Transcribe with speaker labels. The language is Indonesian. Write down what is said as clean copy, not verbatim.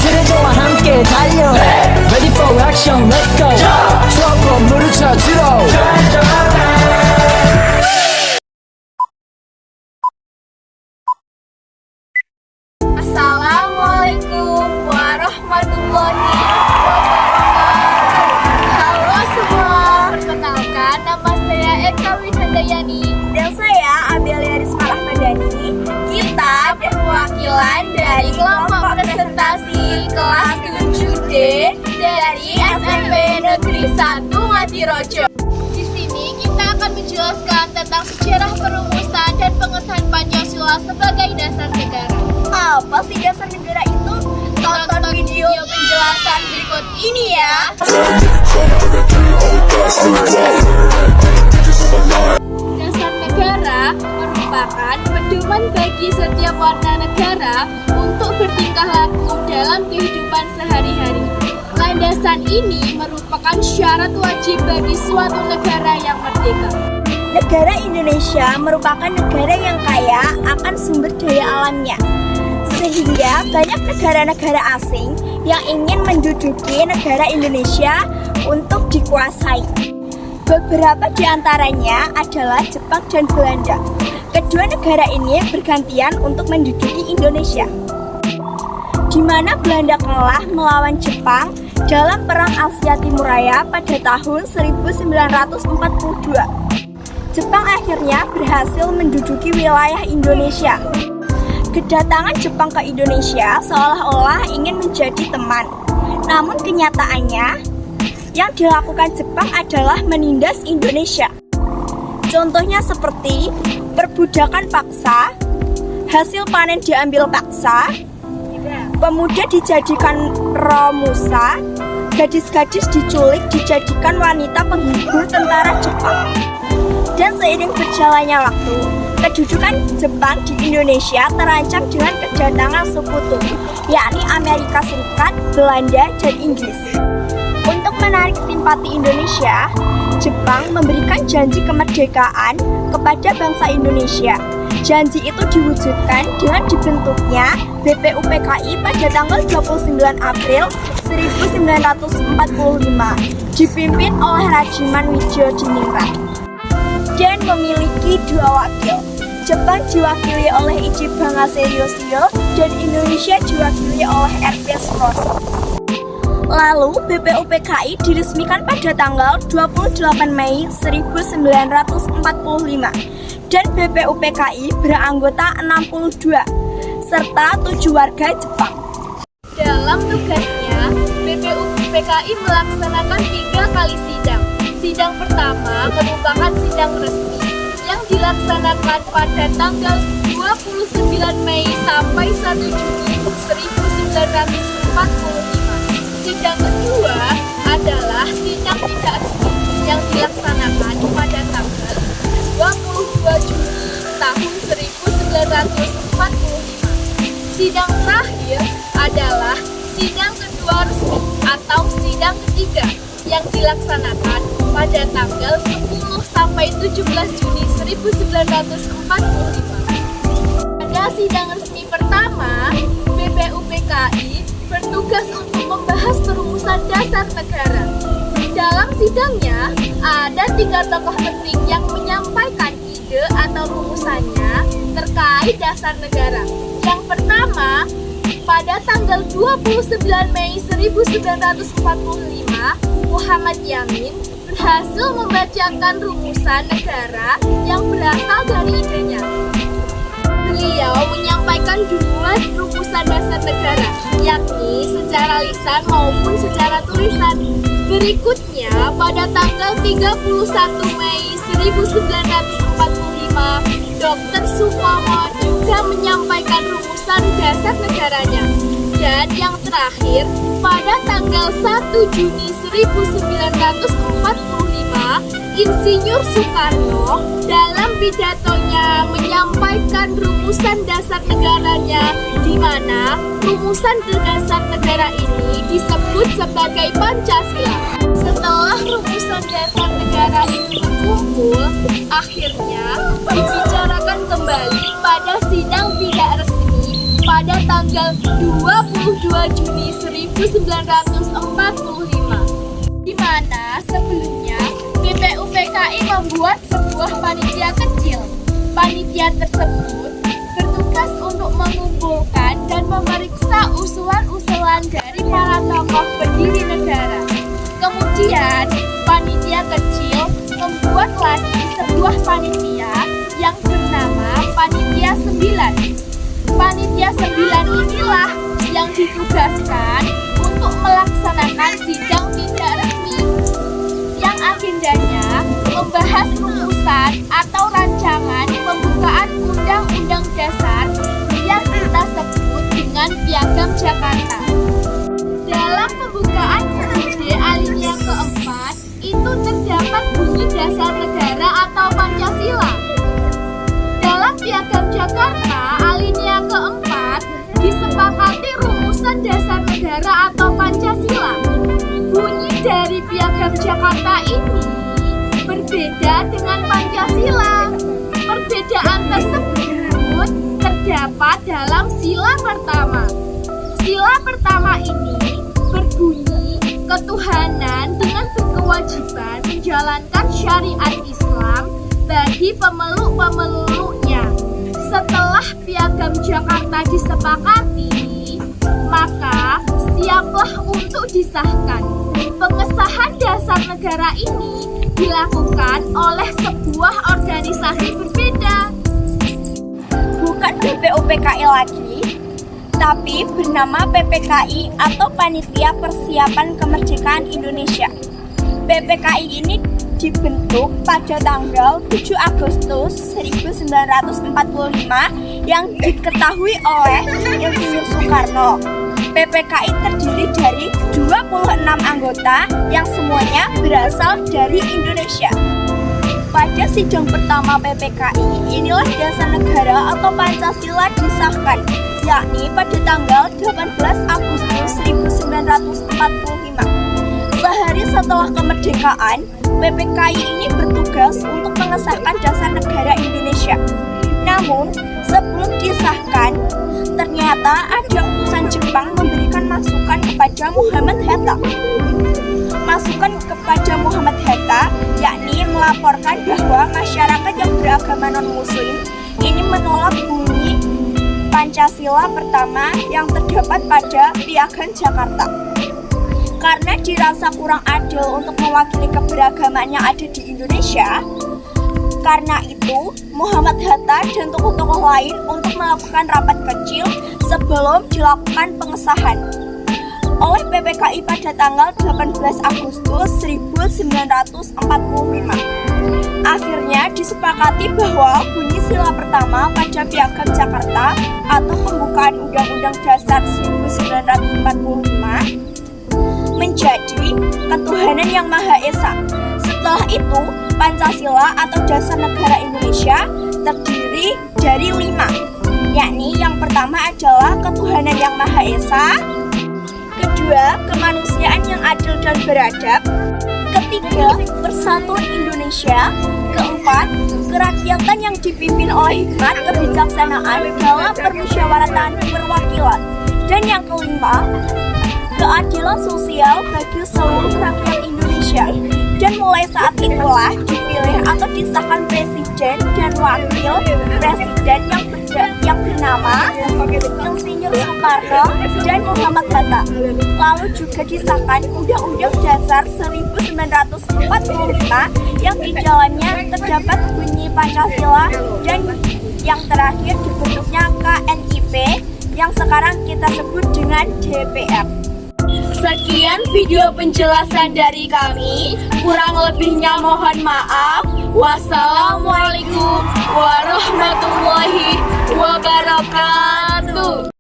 Speaker 1: 트레저와 함께 달려 Ready for action, let's go 추억 물을 찾으러
Speaker 2: Assalamualaikum warahmatullahi wabarakatuh. Halo semua, perkenalkan nama saya Eka Widhandayani dan saya Amelia Rizma Rahmadani. Kita perwakilan dari kelompok presentasi kelas 7D dari SMP Negeri 1 Ngadirojo. Di sini kita akan menjelaskan tentang sejarah perumusan dan pengesahan Pancasila sebagai dasar negara. Apa sih dasar negara itu? Tonton video penjelasan berikut ini ya. Dasar negara merupakan pedoman bagi setiap warga negara untuk bertingkah laku dalam kehidupan sehari-hari. Landasan ini merupakan syarat wajib bagi suatu negara yang merdeka. Negara Indonesia merupakan negara yang kaya akan sumber daya alamnya, sehingga banyak negara-negara asing yang ingin menduduki negara Indonesia untuk dikuasai. Beberapa di antaranya adalah Jepang dan Belanda. Kedua negara ini bergantian untuk menduduki Indonesia, di mana Belanda kalah melawan Jepang dalam Perang Asia Timur Raya pada tahun 1942. Jepang akhirnya berhasil menduduki wilayah Indonesia. Kedatangan Jepang ke Indonesia seolah-olah ingin menjadi teman. Namun kenyataannya, yang dilakukan Jepang adalah menindas Indonesia. Contohnya seperti perbudakan paksa, hasil panen diambil paksa, pemuda dijadikan romusa, gadis-gadis diculik dijadikan wanita penghibur tentara Jepang. Dan seiring berjalannya waktu, kedudukan Jepang di Indonesia terancam dengan kedatangan sekutu, yakni Amerika Serikat, Belanda, dan Inggris. Untuk menarik simpati Indonesia, Jepang memberikan janji kemerdekaan kepada bangsa Indonesia. Janji itu diwujudkan dengan dibentuknya BPUPKI pada tanggal 29 April 1945, dipimpin oleh Rajiman Wijodiningrat, dan memiliki dua wakil. Jepang diwakili oleh Ichiban Aserioshio dan Indonesia diwakili oleh R.P. Suroso. Lalu BPUPKI diresmikan pada tanggal 28 Mei 1945 dan BPUPKI beranggota 62 serta 7 warga Jepang. Dalam tugasnya, BPUPKI melaksanakan 3 kali sidang. Sidang pertama merupakan sidang resmi yang dilaksanakan pada tanggal 29 Mei sampai 1 Juni 1945. Sidang kedua adalah sidang tidak resmi yang dilaksanakan pada tanggal 22 Juni tahun 1945. Sidang terakhir adalah sidang kedua resmi atau sidang ketiga yang dilaksanakan pada tanggal 10 sampai 17 Juni 1945. Pada sidang resmi pertama, BPUPKI bertugas untuk membahas perumusan dasar negara. Dalam sidangnya, ada 3 tokoh penting yang menyampaikan ide atau rumusannya terkait dasar negara. Yang pertama, pada tanggal 29 Mei 1945, Muhammad Yamin berhasil membacakan rumusan negara yang berasal dari idenya. Beliau menyampaikan 2 rumusan dasar negara, yakni secara lisan maupun secara tulisan. Berikutnya, pada tanggal 31 Mei 1945, Dr. Supomo juga menyampaikan rumusan dasar negaranya. Dan yang terakhir, pada tanggal 1 Juni 1945, Insinyur Soekarno dalam pidatonya menyampaikan rumusan dasar negaranya, di mana rumusan dasar negara ini disebut sebagai Pancasila. Setelah rumusan dasar negara ini terkumpul, akhirnya dibicarakan kembali pada sidang tidak resmi pada tanggal 22 Juni 1945, di mana sebelumnya BPUPKI membuat sebuah panitia kecil. Panitia tersebut bertugas untuk mengumpulkan dan memeriksa usulan-usulan dari para tokoh pendiri negara. Kemudian, panitia kecil membuat lagi sebuah panitia yang bernama Panitia 9. Panitia 9 inilah yang ditugaskan untuk melaksanakan sidang tidak resmi yang agendanya membahas rumusan atau rancangan pembukaan Undang-Undang Dasar yang kita sebut dengan Piagam Jakarta. Dalam pembukaan UUD alinea keempat itu terdapat bunyi dasar negara atau Pancasila. Dalam Piagam Jakarta alinea keempat disepakati rumusan dasar negara atau Pancasila. Bunyi dari Piagam Jakarta ini berbeda dengan Pancasila. Perbedaan tersebut terdapat dalam sila pertama. Sila pertama ini berbunyi ketuhanan dengan berkewajiban menjalankan syariat Islam bagi pemeluk-pemeluknya. Setelah Piagam Jakarta disepakati, maka siaplah untuk disahkan. Pengesahan dasar negara ini dilakukan oleh sebuah organisasi berbeda.
Speaker 3: Bukan BPUPKI lagi, tapi bernama PPKI atau Panitia Persiapan Kemerdekaan Indonesia. PPKI ini dibentuk pada tanggal 7 Agustus 1945 yang diketahui oleh Insinyur Soekarno. PPKI terdiri dari 26 anggota yang semuanya berasal dari Indonesia. Pada sidang pertama PPKI, inilah dasar negara atau Pancasila disahkan, yakni pada tanggal 18 Agustus 1945. Sehari setelah kemerdekaan, PPKI ini bertugas untuk mengesahkan dasar negara Indonesia. Namun, sebelum disahkan, ternyata ada utusan Jepang memberikan masukan kepada Muhammad Hatta. Masukan kepada Muhammad Hatta, yakni melaporkan bahwa masyarakat yang beragama non-muslim ini menolak bunyi Pancasila pertama yang terdapat pada Piagam Jakarta. Karena dirasa kurang adil untuk mewakili keberagaman yang ada di Indonesia, karena itu Muhammad Hatta dan tokoh-tokoh lain untuk melakukan rapat kecil sebelum dilakukan pengesahan oleh PPKI pada tanggal 18 Agustus 1945. Akhirnya disepakati bahwa bunyi sila pertama pada Piagam Jakarta atau pembukaan Undang-Undang Dasar 1945 menjadi ketuhanan yang Maha Esa. Setelah itu, Pancasila atau Dasar Negara Indonesia terdiri dari 5, yakni yang pertama adalah ketuhanan yang Maha Esa, kedua, kemanusiaan yang adil dan beradab, ketiga, persatuan Indonesia, keempat, kerakyatan yang dipimpin oleh hikmat kebijaksanaan dalam permusyawaratan perwakilan, dan yang kelima, keadilan sosial bagi seluruh rakyat Indonesia. Dan mulai saat itulah dipilih atau disahkan presiden dan wakil presiden yang bernama Insinyur Soekarno dan Muhammad Hatta. Lalu juga disahkan Undang-Undang Dasar 1945 yang di dalamnya terdapat bunyi Pancasila dan yang terakhir dibentuknya KNIP yang sekarang kita sebut dengan DPR.
Speaker 2: Sekian video penjelasan dari kami. Kurang lebihnya mohon maaf. Wassalamualaikum warahmatullahi wabarakatuh.